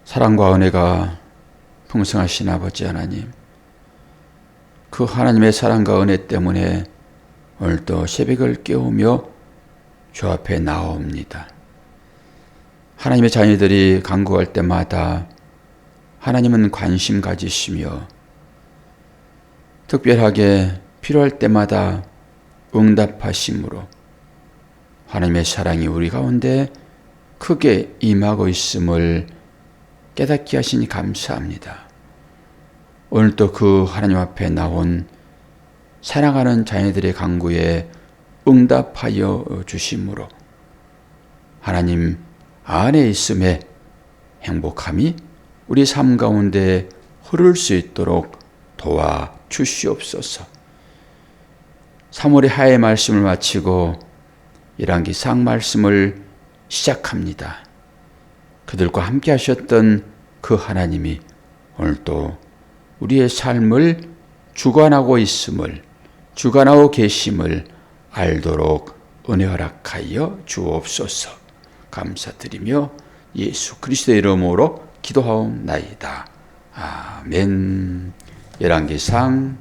사랑과 은혜가 풍성하신 아버지 하나님, 그 하나님의 사랑과 은혜 때문에 오늘도 새벽을 깨우며 주 앞에 나옵니다. 하나님의 자녀들이 간구할 때마다 하나님은 관심 가지시며 특별하게 필요할 때마다 응답하심으로 하나님의 사랑이 우리 가운데 크게 임하고 있음을 깨닫게 하시니 감사합니다. 오늘도 그 하나님 앞에 나온 사랑하는 자녀들의 간구에 응답하여 주심으로 하나님 안에 있음에 행복함이 우리 삶 가운데 흐를 수 있도록 도와주시옵소서. 3월의 하의 말씀을 마치고 1학기 상 말씀을 시작합니다. 그들과 함께 하셨던 그 하나님이 오늘도 우리의 삶을 주관하고 있음을, 주관하고 계심을 알도록 은혜 허락하여 주옵소서. 감사드리며 예수 그리스도의 이름으로 기도하옵나이다. 아멘. 열왕기상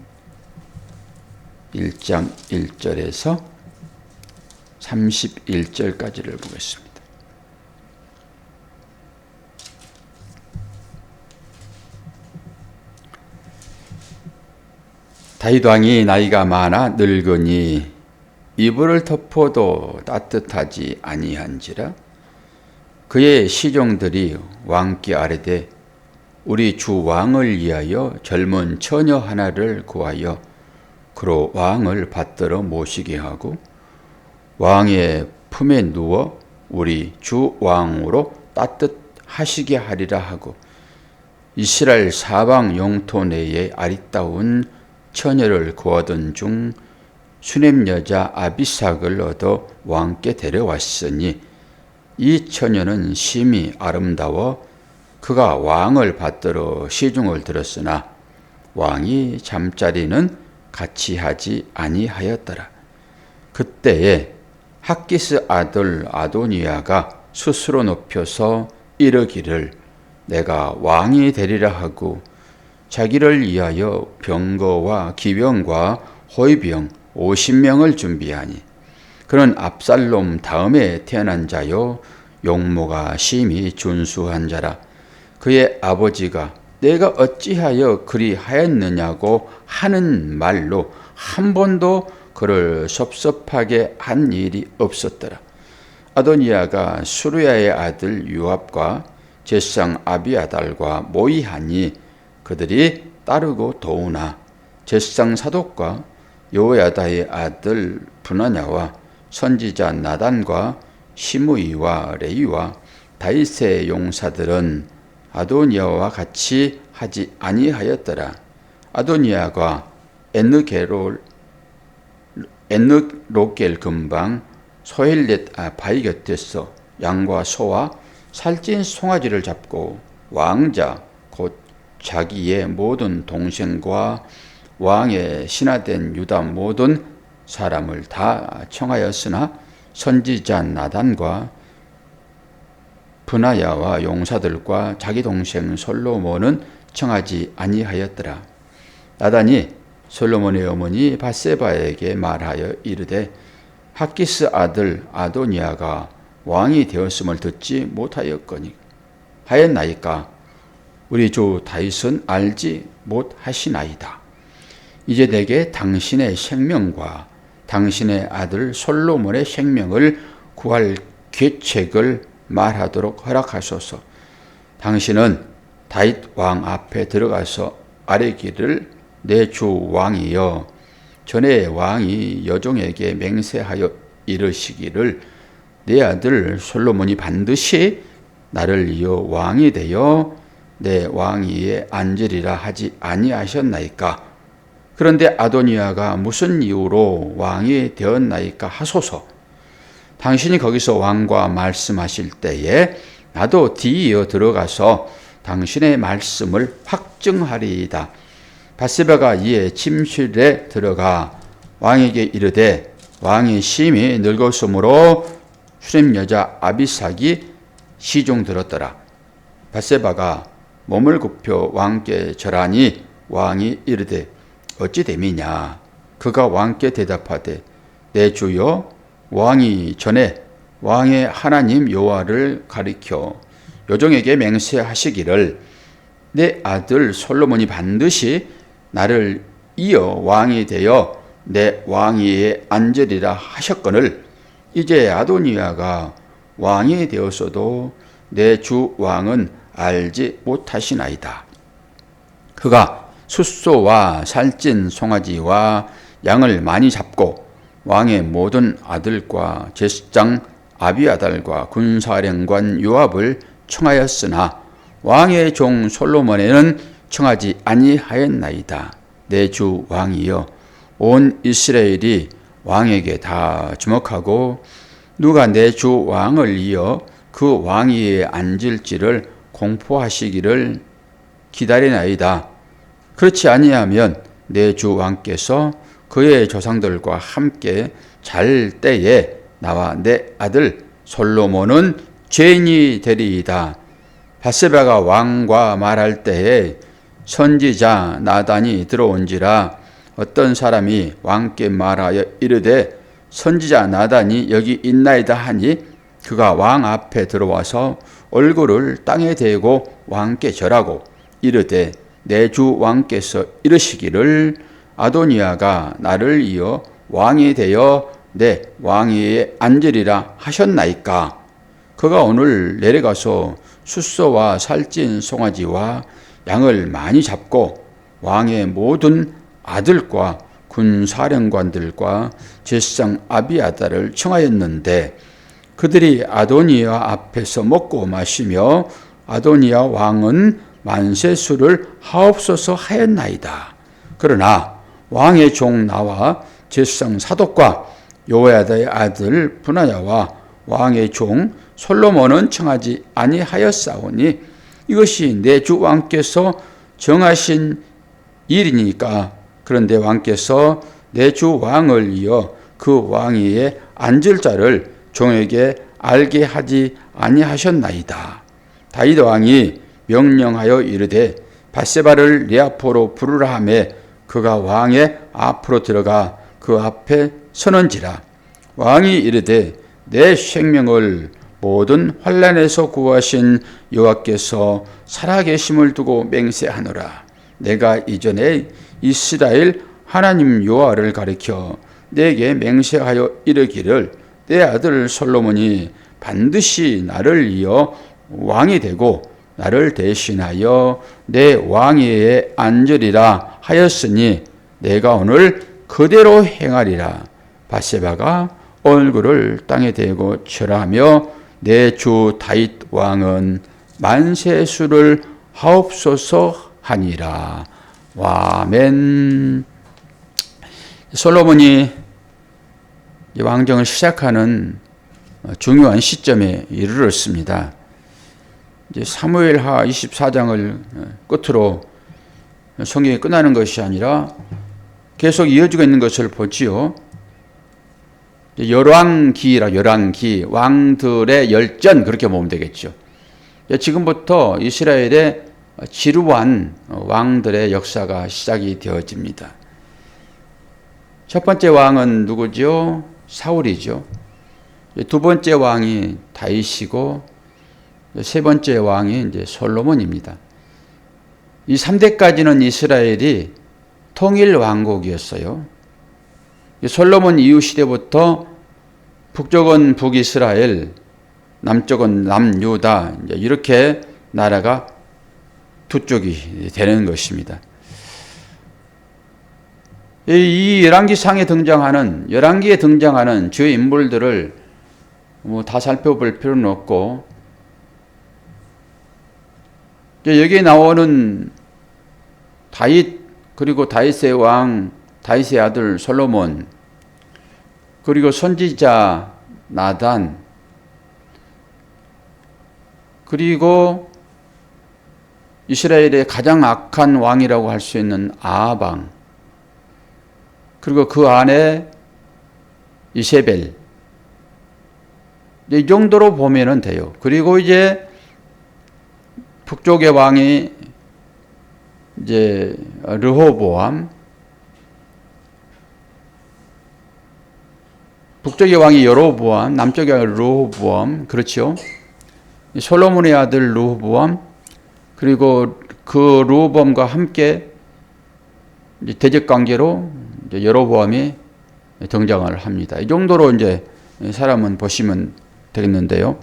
1장 1절에서 31절까지를 보겠습니다. 다윗 왕이 나이가 많아 늙으니 이불을 덮어도 따뜻하지 아니한지라 그의 시종들이 왕께 아뢰되 우리 주 왕을 위하여 젊은 처녀 하나를 구하여 그로 왕을 받들어 모시게 하고 왕의 품에 누워 우리 주 왕으로 따뜻하시게 하리라 하고 이스라엘 사방 영토 내에 아리따운 처녀를 구하던 중 수넴 여자 아비삭을 얻어 왕께 데려왔으니 이 처녀는 심히 아름다워 그가 왕을 받들어 시중을 들었으나 왕이 잠자리는 같이 하지 아니하였더라. 그때에 핫기스 아들 아도니아가 스스로 높여서 이르기를 내가 왕이 되리라 하고 자기를 위하여 병거와 기병과 호위병 50명을 준비하니 그는 압살롬 다음에 태어난 자요 용모가 심히 준수한 자라. 그의 아버지가 내가 어찌하여 그리 하였느냐고 하는 말로 한 번도 그를 섭섭하게 한 일이 없었더라. 아도니아가 수르야의 아들 요압과 제상 아비아달과 모의하니 그들이 따르고 도우나 제상 사독과 요야다의 아들 브나냐와 선지자 나단과 시므이와 레이와 다윗의 용사들은 아도니아와 같이 하지 아니하였더라. 아도니아가 엔느로겔 근방 소헬렛 바위 곁에서 양과 소와 살찐 송아지를 잡고 왕자 곧 자기의 모든 동생과 왕의 신하된 유다 모든 사람을 다 청하였으나 선지자 나단과 브나야와 용사들과 자기 동생 솔로몬은 청하지 아니하였더라. 나단이 솔로몬의 어머니 밧세바에게 말하여 이르되 핫기스 아들 아도니아가 왕이 되었음을 듣지 못하였거니 하였나이까 우리 주 다윗은 알지 못하시나이다. 이제 내게 당신의 생명과 당신의 아들 솔로몬의 생명을 구할 계책을 말하도록 허락하소서. 당신은 다윗 왕 앞에 들어가서 아뢰기를 내 주 왕이여 전에 왕이 여종에게 맹세하여 이르시기를 내 아들 솔로몬이 반드시 나를 이어 왕이 되어 내 왕위에 앉으리라 하지 아니하셨나이까. 그런데 아도니아가 무슨 이유로 왕이 되었나이까 하소서. 당신이 거기서 왕과 말씀하실 때에 나도 뒤이어 들어가서 당신의 말씀을 확증하리이다. 밧세바가 이에 침실에 들어가 왕에게 이르되 왕이 심히 늙었으므로 수렘 여자 아비삭이 시종 들었더라. 밧세바가 몸을 굽혀 왕께 절하니 왕이 이르되 어찌 됨이냐. 그가 왕께 대답하되 내 주여 왕이 전에 왕의 하나님 여호와를 가리켜 요종에게 맹세하시기를 내 아들 솔로몬이 반드시 나를 이어 왕이 되어 내 왕위에 앉으리라 하셨거늘 이제 아도니아가 왕이 되었어도 내 주 왕은 알지 못하시나이다. 그가 숫소와 살찐 송아지와 양을 많이 잡고 왕의 모든 아들과 제사장 아비아달과 군사령관 요압을 청하였으나 왕의 종 솔로몬에는 청하지 아니하였나이다. 내 주 왕이여 온 이스라엘이 왕에게 다 주목하고 누가 내 주 왕을 이어 그 왕위에 앉을지를 공포하시기를 기다리나이다. 그렇지 아니하면 내 주 왕께서 그의 조상들과 함께 잘 때에 나와 내 아들 솔로몬은 죄인이 되리이다. 밧세바가 왕과 말할 때에 선지자 나단이 들어온지라 어떤 사람이 왕께 말하여 이르되 선지자 나단이 여기 있나이다 하니 그가 왕 앞에 들어와서 얼굴을 땅에 대고 왕께 절하고 이르되 내 주 왕께서 이르시기를 아도니아가 나를 이어 왕이 되어 내 왕위에 앉으리라 하셨나이까. 그가 오늘 내려가서 숫소와 살찐 송아지와 양을 많이 잡고 왕의 모든 아들과 군사령관들과 제사장 아비아달을 청하였는데 그들이 아도니아 앞에서 먹고 마시며 아도니아 왕은 만세수를 하옵소서 하였나이다. 그러나 왕의 종 나와 제사장 사독과 요야다의 아들 분하야와 왕의 종 솔로몬은 청하지 아니하였사오니 이것이 내 주 왕께서 정하신 일이니까. 그런데 왕께서 내 주 왕을 이어 그 왕위에 앉을 자를 종에게 알게 하지 아니하셨나이다. 다윗 왕이 명령하여 이르되 밧세바를 네 앞으로 부르라 하매 그가 왕의 앞으로 들어가 그 앞에 서는지라. 왕이 이르되 내 생명을 모든 환난에서 구하신 여호와께서 살아계심을 두고 맹세하노라. 내가 이전에 이스라엘 하나님 여호와를 가리켜 내게 맹세하여 이르기를 내 아들 솔로몬이 반드시 나를 이어 왕이 되고 나를 대신하여 내 왕위에 앉으리라 하였으니 내가 오늘 그대로 행하리라. 밧세바가 얼굴을 땅에 대고 절하며 내 주 다윗 왕은 만세수를 하옵소서 하니라. 아멘. 솔로몬이 왕정을 시작하는 중요한 시점에 이르렀습니다. 이제 사무엘하 24장을 끝으로 성경이 끝나는 것이 아니라 계속 이어지고 있는 것을 보지요. 열왕기, 왕들의 열전 그렇게 보면 되겠죠. 지금부터 이스라엘의 지루한 왕들의 역사가 시작이 되어집니다. 첫 번째 왕은 누구죠? 사울이죠. 두 번째 왕이 다윗이고 세 번째 왕이 이제 솔로몬입니다. 이 3대까지는 이스라엘이 통일 왕국이었어요. 솔로몬 이후 시대부터 북쪽은 북이스라엘, 남쪽은 남유다 이렇게 나라가 두 쪽이 되는 것입니다. 이 열왕기에 등장하는 주요 인물들을 다 살펴볼 필요는 없고 여기에 나오는 다윗 그리고 다윗의 왕 다윗의 아들 솔로몬 그리고 선지자 나단 그리고 이스라엘의 가장 악한 왕이라고 할 수 있는 아합 그리고 그 안에 이세벨 이 정도로 보면 돼요. 그리고 이제 북쪽의 왕이 이제 르호보암, 북쪽의 왕이 여로보암, 남쪽의 왕이 르호보암, 그렇죠? 솔로몬의 아들 르호보암, 그리고 그 르호보암과 함께 이제 대적 관계로 이제 여로보암이 등장을 합니다. 이 정도로 이제 사람은 보시면 되겠는데요.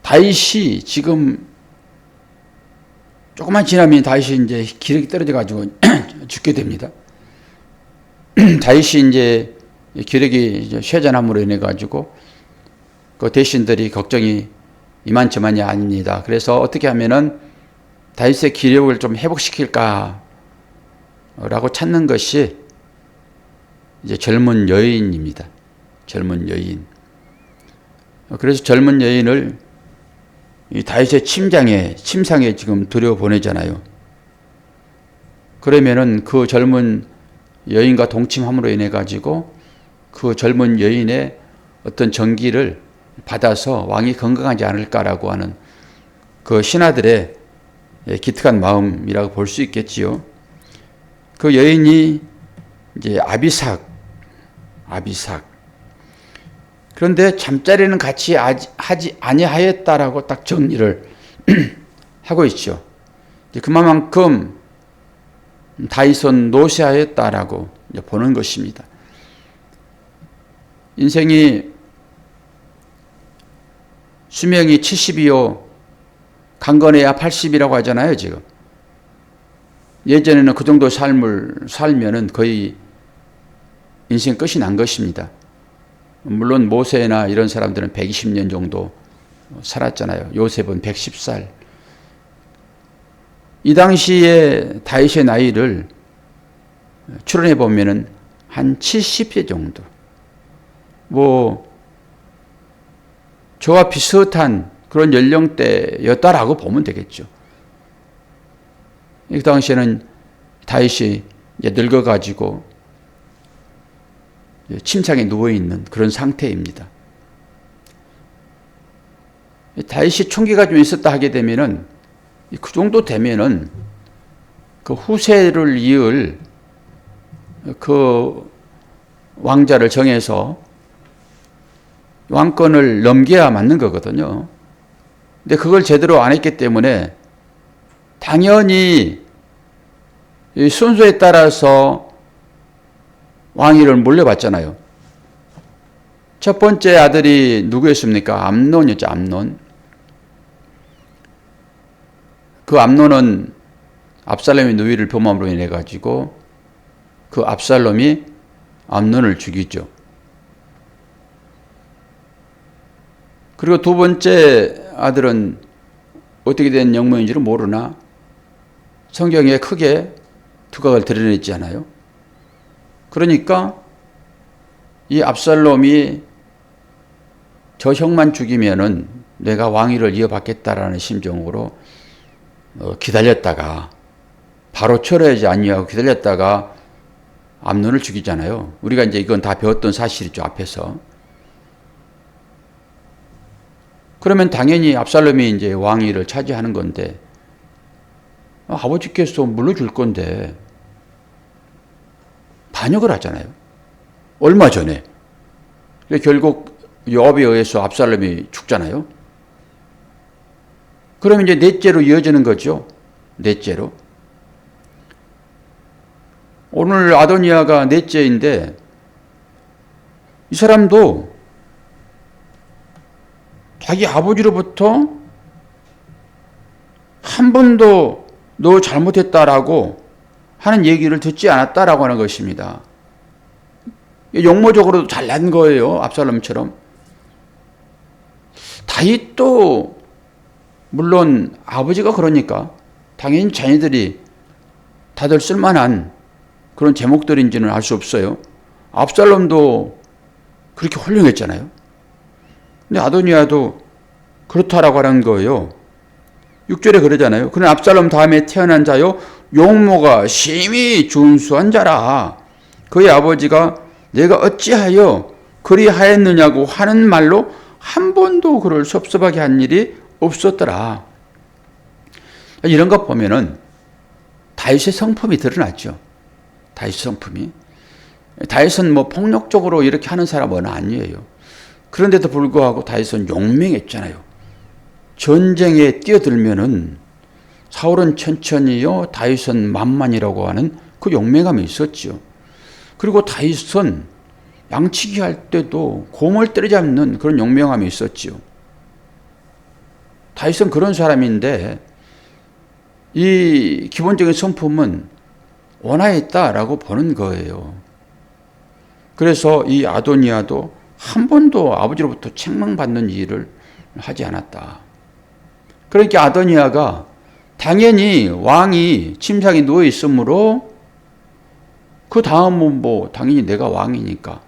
다윗이 지금 조금만 지나면 다윗이 이제 기력이 떨어져 가지고 죽게 됩니다. 다윗이 이제 기력이 이제 쇠잔함으로 인해 가지고 그 대신들이 걱정이 이만저만이 아닙니다. 그래서 어떻게 하면은 다윗의 기력을 좀 회복시킬까라고 찾는 것이 이제 젊은 여인입니다. 젊은 여인. 그래서 젊은 여인을 이 다윗의 침상에 지금 들여 보내잖아요. 그러면은 그 젊은 여인과 동침함으로 인해 가지고 그 젊은 여인의 어떤 전기를 받아서 왕이 건강하지 않을까라고 하는 그 신하들의 기특한 마음이라고 볼 수 있겠지요. 그 여인이 이제 아비삭. 그런데 잠자리는 같이 하지 아니하였다라고 딱 정리를 하고 있죠. 그만큼 다윗은 노쇠하였다라고 보는 것입니다. 인생이 수명이 70이요 강건해야 80이라고 하잖아요, 지금. 예전에는 그 정도 삶을 살면은 거의 인생 끝이 난 것입니다. 물론 모세나 이런 사람들은 120년 정도 살았잖아요. 요셉은 110살. 이 당시에 다윗의 나이를 추론해 보면은 한 70세 정도. 저와 비슷한 그런 연령대였다라고 보면 되겠죠. 이 당시에는 다윗이 이제 늙어가지고 침상에 누워있는 그런 상태입니다. 다윗이 총기가 좀 있었다 하게 되면은 그 정도 되면은 그 후세를 이을 그 왕자를 정해서 왕권을 넘겨야 맞는 거거든요. 근데 그걸 제대로 안 했기 때문에 당연히 이 순서에 따라서 왕위를 물려받잖아요. 첫 번째 아들이 누구였습니까? 암논이었죠, 암논. 그 암논은 압살롬의 누이를 범함으로 인해 가지고 그 압살롬이 암논을 죽이죠. 그리고 두 번째 아들은 어떻게 된 영문인지는 모르나 성경에 크게 두각을 드러냈지 않아요? 그러니까 이 압살롬이 저 형만 죽이면은 내가 왕위를 이어받겠다라는 심정으로 기다렸다가 바로 철회하지 아니하고 기다렸다가 암논을 죽이잖아요. 우리가 이제 이건 다 배웠던 사실이죠, 앞에서. 그러면 당연히 압살롬이 이제 왕위를 차지하는 건데 아버지께서 물려줄 건데 반역을 하잖아요. 얼마 전에. 결국 요압에 의해서 압살롬이 죽잖아요. 그러면 이제 넷째로 이어지는 거죠. 넷째로. 오늘 아도니아가 넷째인데 이 사람도 자기 아버지로부터 한 번도 너 잘못했다라고 하는 얘기를 듣지 않았다라고 하는 것입니다. 용모적으로도 잘난 거예요. 압살롬처럼. 다윗도 물론 아버지가 그러니까 당연히 자녀들이 다들 쓸만한 그런 제목들인지는 알 수 없어요. 압살롬도 그렇게 훌륭했잖아요. 근데 아도니아도 그렇다라고 하는 거예요. 6절에 그러잖아요. 그는 압살롬 다음에 태어난 자요 용모가 심히 준수한 자라. 그의 아버지가 내가 어찌하여 그리하였느냐고 하는 말로 한 번도 그를 섭섭하게 한 일이 없었더라. 이런 것 보면은 다윗의 성품이 드러났죠. 다윗의 성품이. 다윗은 뭐 폭력적으로 이렇게 하는 사람은 아니에요. 그런데도 불구하고 다윗은 용맹했잖아요. 전쟁에 뛰어들면은 사울은 천천히요, 다윗은 만만이라고 하는 그 용맹함이 있었죠. 그리고 다윗은 양치기 할 때도 곰을 때려잡는 그런 용맹함이 있었죠. 다윗은 그런 사람인데 이 기본적인 성품은 온화했다라고 보는 거예요. 그래서 이 아도니아도 한 번도 아버지로부터 책망받는 일을 하지 않았다. 그러니까 아도니아가 당연히 왕이 침상에 누워 있으므로 그 다음은 뭐 당연히 내가 왕이니까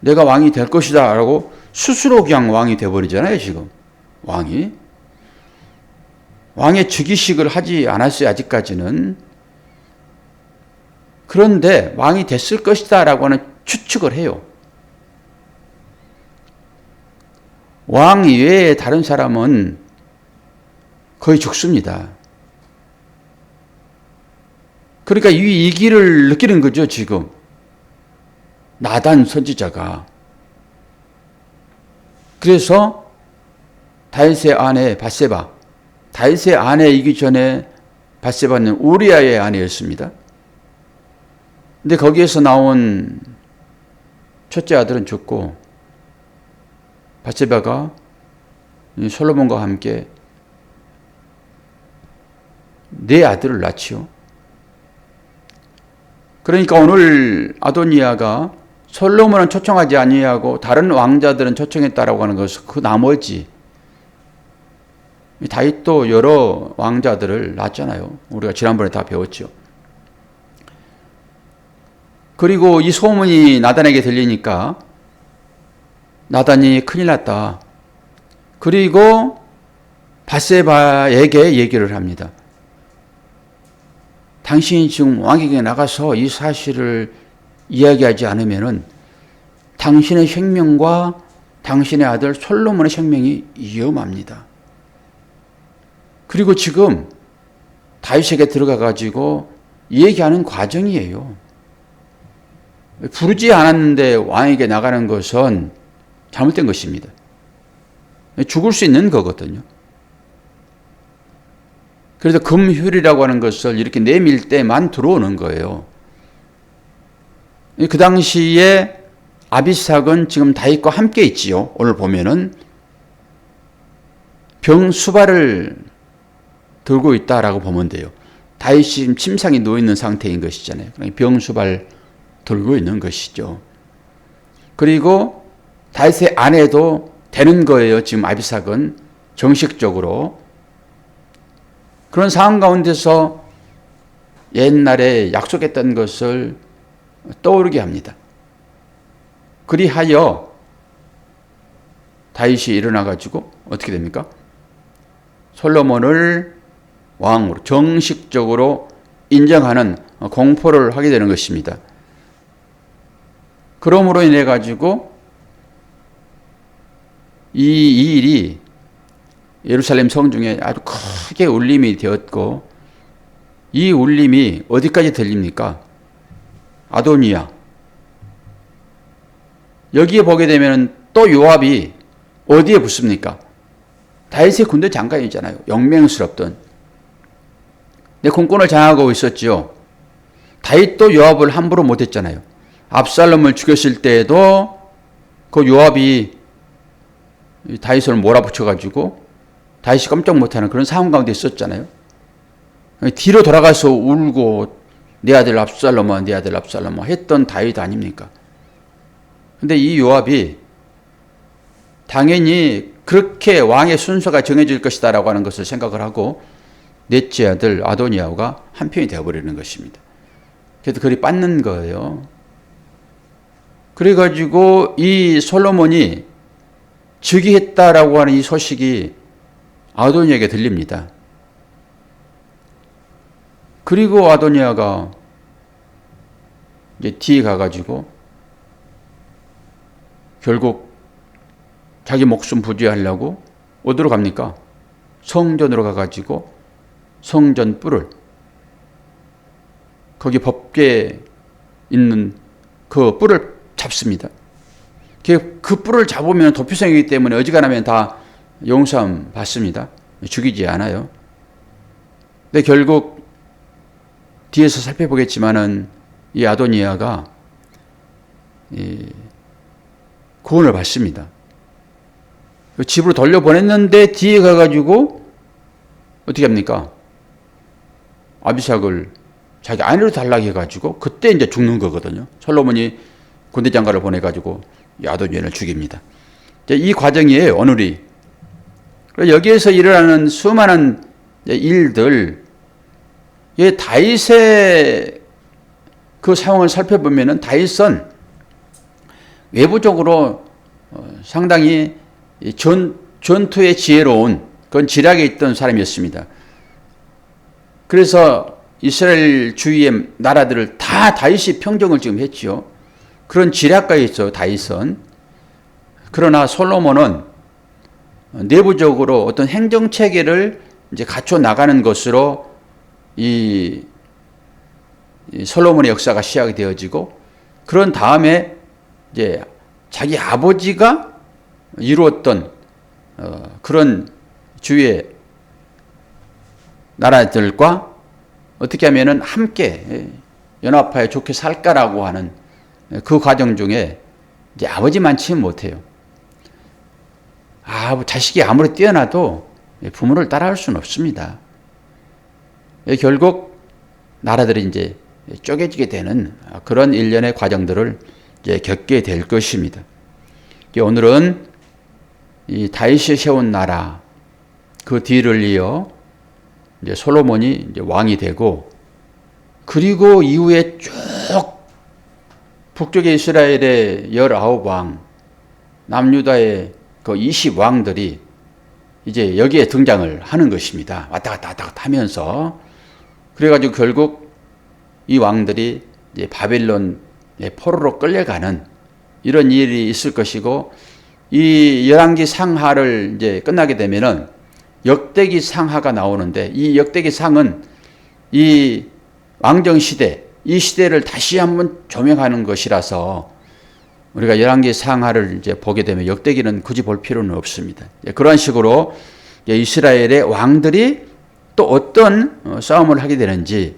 내가 왕이 될 것이다 라고 스스로 그냥 왕이 돼버리잖아요. 지금 왕이 왕의 즉위식을 하지 않았어요. 아직까지는. 그런데 왕이 됐을 것이다 라고 하는 추측을 해요. 왕 이외에 다른 사람은 거의 죽습니다. 그러니까 이 위기를 느끼는 거죠. 지금 나단 선지자가. 그래서 다윗의 아내 밧세바, 다윗의 아내이기 전에 밧세바는 우리아의 아내였습니다. 근데 거기에서 나온 첫째 아들은 죽고 밧세바가 솔로몬과 함께 네 아들을 낳지요. 그러니까 오늘 아도니아가 솔로몬은 초청하지 아니하고 다른 왕자들은 초청했다라고 하는 것은 그 나머지 다윗도 여러 왕자들을 낳았잖아요. 우리가 지난번에 다 배웠죠. 그리고 이 소문이 나단에게 들리니까 나단이 큰일 났다. 그리고 밧세바에게 얘기를 합니다. 당신이 지금 왕에게 나가서 이 사실을 이야기하지 않으면은 당신의 생명과 당신의 아들 솔로몬의 생명이 위험합니다. 그리고 지금 다윗에게 들어가 가지고 얘기하는 과정이에요. 부르지 않았는데 왕에게 나가는 것은 잘못된 것입니다. 죽을 수 있는 거거든요. 그래서 금휴일이라고 하는 것을 이렇게 내밀 때만 들어오는 거예요. 그 당시에 아비삭은 지금 다윗과 함께 있지요. 오늘 보면은 병수발을 들고 있다라고 보면 돼요. 다윗이 지금 침상에 누워 있는 상태인 것이잖아요. 병수발 들고 있는 것이죠. 그리고 다윗의 아내도 되는 거예요. 지금 아비삭은 정식적으로. 그런 상황 가운데서 옛날에 약속했던 것을 떠오르게 합니다. 그리하여 다윗이 일어나 가지고 어떻게 됩니까? 솔로몬을 왕으로 정식적으로 인정하는 공포를 하게 되는 것입니다. 그러므로 인해 가지고 이 일이 예루살렘 성중에 아주 크게 울림이 되었고, 이 울림이 어디까지 들립니까? 아도니아. 여기에 보게 되면 또 요압이 어디에 붙습니까? 다윗의 군대 장관이잖아요. 영맹스럽던. 내 공권을 장악하고 있었지요. 다윗도 요압을 함부로 못했잖아요. 압살롬을 죽였을 때에도 그 요압이 다윗을 몰아붙여가지고 다윗이 깜짝 못하는 그런 상황 가운데 있었잖아요. 뒤로 돌아가서 울고 내 아들 압살롬아, 내 아들 압살롬아 했던 다윗 아닙니까? 근데 이 요압이 당연히 그렇게 왕의 순서가 정해질 것이다 라고 하는 것을 생각을 하고 넷째 아들 아도니아가 한편이 되어버리는 것입니다. 그래서 그리 빠는 거예요. 그래가지고 이 솔로몬이 즉위했다라고 하는 이 소식이 아도니아에게 들립니다. 그리고 아도니아가 이제 뒤에 가가지고 결국 자기 목숨 부지하려고 어디로 갑니까? 성전으로 가가지고 성전 뿔을, 거기 법궤에 있는 그 뿔을 잡습니다. 그 뿔을 잡으면 도피성이기 때문에 어지간하면 다 용서함 받습니다. 죽이지 않아요. 근데 결국 뒤에서 살펴보겠지만은 이 아도니아가 구원을 받습니다. 집으로 돌려보냈는데 뒤에 가가지고 어떻게 합니까? 아비삭을 자기 아내로 달라고 해가지고 그때 이제 죽는 거거든요. 솔로몬이 군대 장관을 보내가지고 아도니아를 죽입니다. 이 과정이에요, 오늘이. 여기에서 일어나는 수많은 일들, 다윗의 그 상황을 살펴보면은 다윗은 외부적으로 상당히 전투에 지혜로운 그런 지략에 있던 사람이었습니다. 그래서 이스라엘 주위의 나라들을 다 다윗이 평정을 지금 했지요. 그런 지략가에 있어요, 다윗은. 그러나 솔로몬은 내부적으로 어떤 행정 체계를 이제 갖춰 나가는 것으로 이 솔로몬의 역사가 시작이 되어지고, 그런 다음에 이제 자기 아버지가 이루었던 그런 주위의 나라들과 어떻게 하면은 함께 연합하여 좋게 살까라고 하는 그 과정 중에 이제 아버지만 치면 못해요. 자식이 아무리 뛰어나도 부모를 따라할 수는 없습니다. 결국 나라들이 이제 쪼개지게 되는 그런 일련의 과정들을 이제 겪게 될 것입니다. 오늘은 이 다윗이 세운 나라 그 뒤를 이어 이제 솔로몬이 이제 왕이 되고, 그리고 이후에 쭉 북쪽의 이스라엘의 19왕, 남유다의 그 20왕들이 이제 여기에 등장을 하는 것입니다. 왔다 갔다 하면서. 그래가지고 결국 이 왕들이 이제 바벨론의 포로로 끌려가는 이런 일이 있을 것이고, 이 열왕기 상하를 이제 끝나게 되면은 역대기 상하가 나오는데, 이 역대기 상은 이 왕정 시대, 이 시대를 다시 한번 조명하는 것이라서 우리가 열왕기 상하를 이제 보게 되면 역대기는 굳이 볼 필요는 없습니다. 그런 식으로 이스라엘의 왕들이 또 어떤 싸움을 하게 되는지,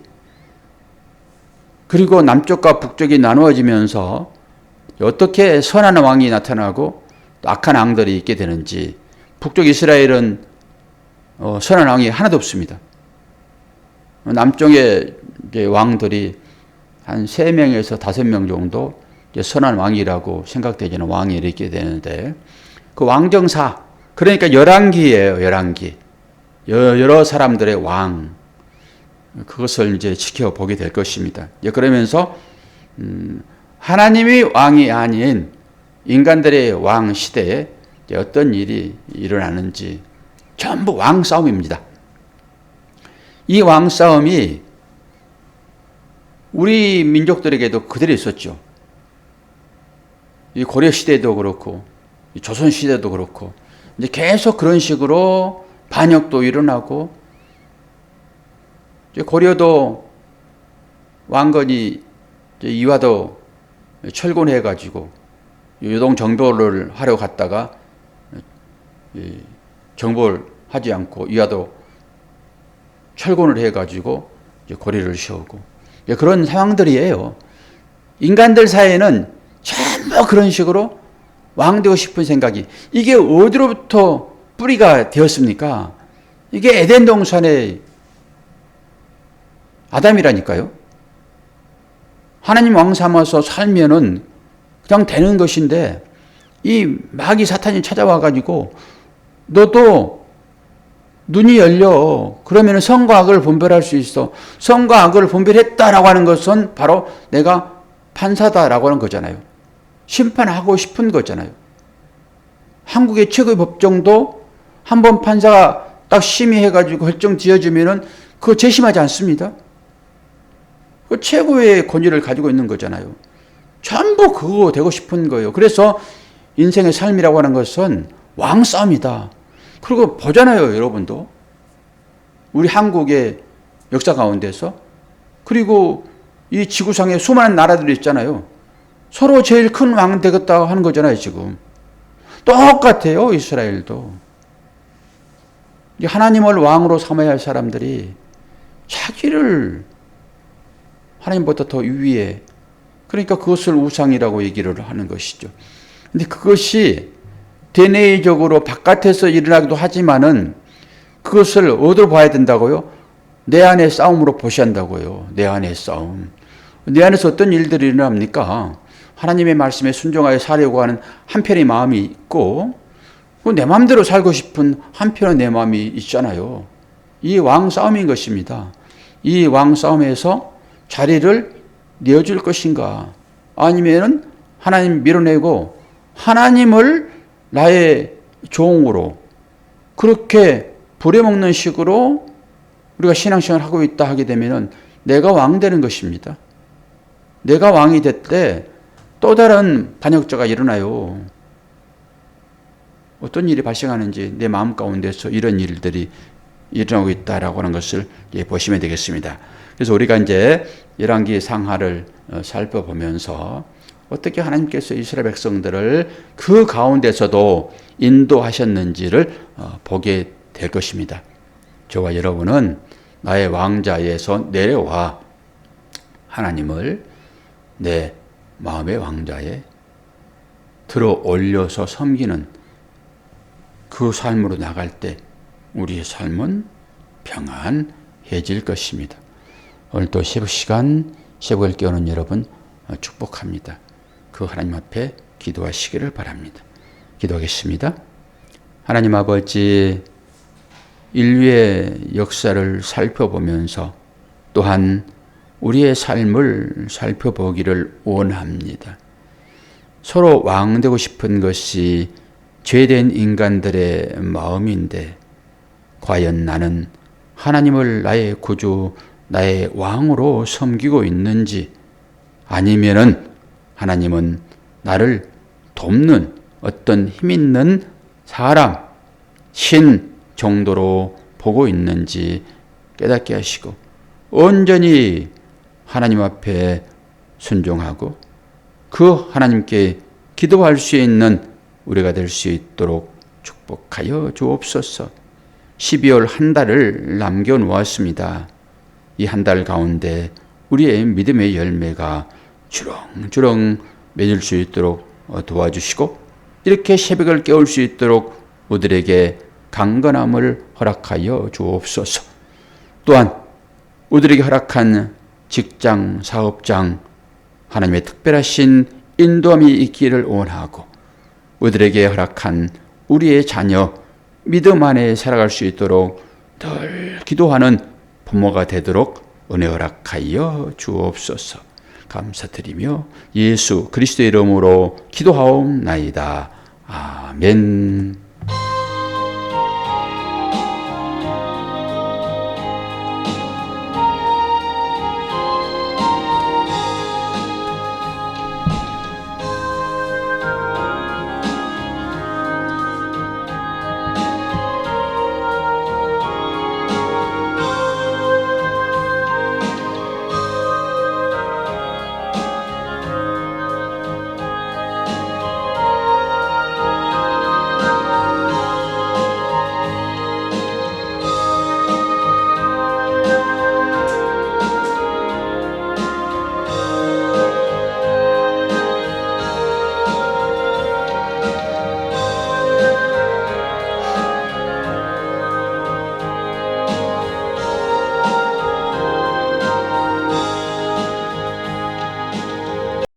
그리고 남쪽과 북쪽이 나누어지면서 어떻게 선한 왕이 나타나고 또 악한 왕들이 있게 되는지. 북쪽 이스라엘은 선한 왕이 하나도 없습니다. 남쪽의 왕들이 한 3명에서 5명 정도 선한 왕이라고 생각되지는 왕이 있게 되는데, 그 왕정사, 그러니까 열왕기예요, 열왕기. 여러 사람들의 왕, 그것을 이제 지켜보게 될 것입니다. 그러면서 하나님이 왕이 아닌 인간들의 왕 시대에 어떤 일이 일어나는지 전부 왕 싸움입니다. 이 왕 싸움이 우리 민족들에게도 그대로 있었죠. 이 고려 시대도 그렇고 이 조선 시대도 그렇고 이제 계속 그런 식으로 반역도 일어나고, 이제 고려도 왕건이 이화도 철곤해가지고 요동 정벌을 하려 갔다가 정벌 하지 않고 이화도 철곤을 해가지고 이제 고려를 세우고, 그런 상황들이에요. 인간들 사이에는 전부 그런 식으로 왕 되고 싶은 생각이, 이게 어디로부터 뿌리가 되었습니까? 이게 에덴 동산의 아담이라니까요. 하나님 왕 삼아서 살면은 그냥 되는 것인데, 이 마귀 사탄이 찾아와가지고 너도 눈이 열려. 그러면 선과 악을 분별할 수 있어. 선과 악을 분별했다라고 하는 것은 바로 내가 판사다라고 하는 거잖아요. 심판하고 싶은 거잖아요. 한국의 최고의 법정도 한번 판사가 딱 심의해가지고 결정 지어주면은 그거 재심하지 않습니다. 그 최고의 권위를 가지고 있는 거잖아요. 전부 그거 되고 싶은 거예요. 그래서 인생의 삶이라고 하는 것은 왕 싸움이다. 그리고 보잖아요, 여러분도. 우리 한국의 역사 가운데서. 그리고 이 지구상에 수많은 나라들이 있잖아요. 서로 제일 큰 왕 되겠다고 하는 거잖아요, 지금. 똑같아요, 이스라엘도. 하나님을 왕으로 삼아야 할 사람들이 자기를 하나님보다 더 위에, 그러니까 그것을 우상이라고 얘기를 하는 것이죠. 근데 그것이 대내적으로 바깥에서 일어나기도 하지만은 그것을 어디로 봐야 된다고요? 내 안의 싸움으로 보셔야 한다고요. 내 안의 싸움. 내 안에서 어떤 일들이 일어납니까? 하나님의 말씀에 순종하여 살려고 하는 한편의 마음이 있고, 내 마음대로 살고 싶은 한편의 내 마음이 있잖아요. 이 왕 싸움인 것입니다. 이 왕 싸움에서 자리를 내어줄 것인가? 아니면은 하나님 밀어내고 하나님을 나의 종으로 그렇게 부려먹는 식으로 우리가 신앙생활을 하고 있다 하게 되면은 내가 왕 되는 것입니다. 내가 왕이 될 때 또 다른 반역자가 일어나요. 어떤 일이 발생하는지 내 마음 가운데서 이런 일들이 일어나고 있다라고 하는 것을 보시면 되겠습니다. 그래서 우리가 이제 열왕기 상하를 살펴보면서 어떻게 하나님께서 이스라엘 백성들을 그 가운데서도 인도하셨는지를 보게 될 것입니다. 저와 여러분은 나의 왕자에서 내려와 하나님을 내 마음의 왕자에 들어 올려서 섬기는 그 삶으로 나갈 때 우리의 삶은 평안해질 것입니다. 오늘도 새벽시간 새벽을 깨우는 여러분 축복합니다. 그 하나님 앞에 기도하시기를 바랍니다. 기도하겠습니다. 하나님 아버지, 인류의 역사를 살펴보면서 또한 우리의 삶을 살펴보기를 원합니다. 서로 왕되고 싶은 것이 죄된 인간들의 마음인데 과연 나는 하나님을 나의 구주, 나의 왕으로 섬기고 있는지, 아니면은 하나님은 나를 돕는 어떤 힘 있는 사람, 신 정도로 보고 있는지 깨닫게 하시고 온전히 하나님 앞에 순종하고 그 하나님께 기도할 수 있는 우리가 될 수 있도록 축복하여 주옵소서. 12월 한 달을 남겨놓았습니다. 이 한 달 가운데 우리의 믿음의 열매가 주렁주렁 맺을 수 있도록 도와주시고 이렇게 새벽을 깨울 수 있도록 우리들에게 강건함을 허락하여 주옵소서. 또한 우리들에게 허락한 직장, 사업장, 하나님의 특별하신 인도함이 있기를 원하고 우리들에게 허락한 우리의 자녀, 믿음 안에 살아갈 수 있도록 늘 기도하는 부모가 되도록 은혜 허락하여 주옵소서. 감사드리며 예수 그리스도의 이름으로 기도하옵나이다. 아멘.